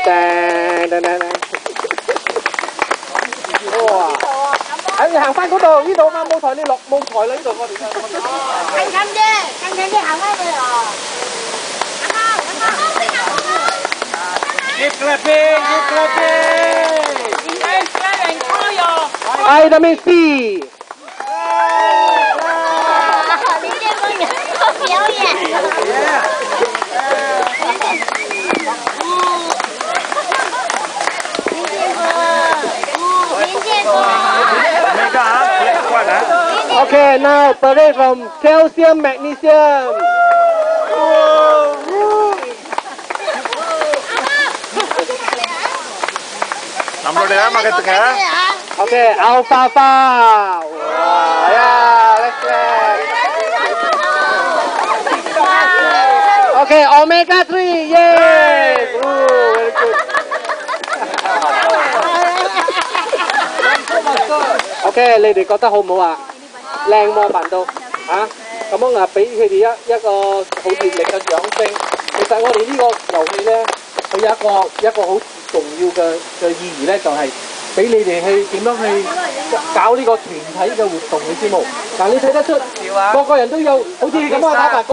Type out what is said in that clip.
噔噔噔。哇！你行翻嗰度，呢度啱舞台，你落舞台啦，呢度我哋。近啲行翻去哦。Keep clapping, keep clapping. Vitamin C. 你这个人做表演。Okay, now parade from calcium, magnesium. Okay, alfalfa. Wow, yeah, let's clap. Okay, omega 3, yes. Ooh, very good. Okay, 你哋覺得好唔好啊？靚喎扮到嚇，咁樣啊，俾佢哋一個好熱烈嘅掌聲。其實我哋呢個遊戲咧，佢有一個好重要嘅意義咧，就係俾你哋去點樣去搞呢個團體嘅活動，你知冇？嗱，你睇得出個個人都有好似咁樣打扮。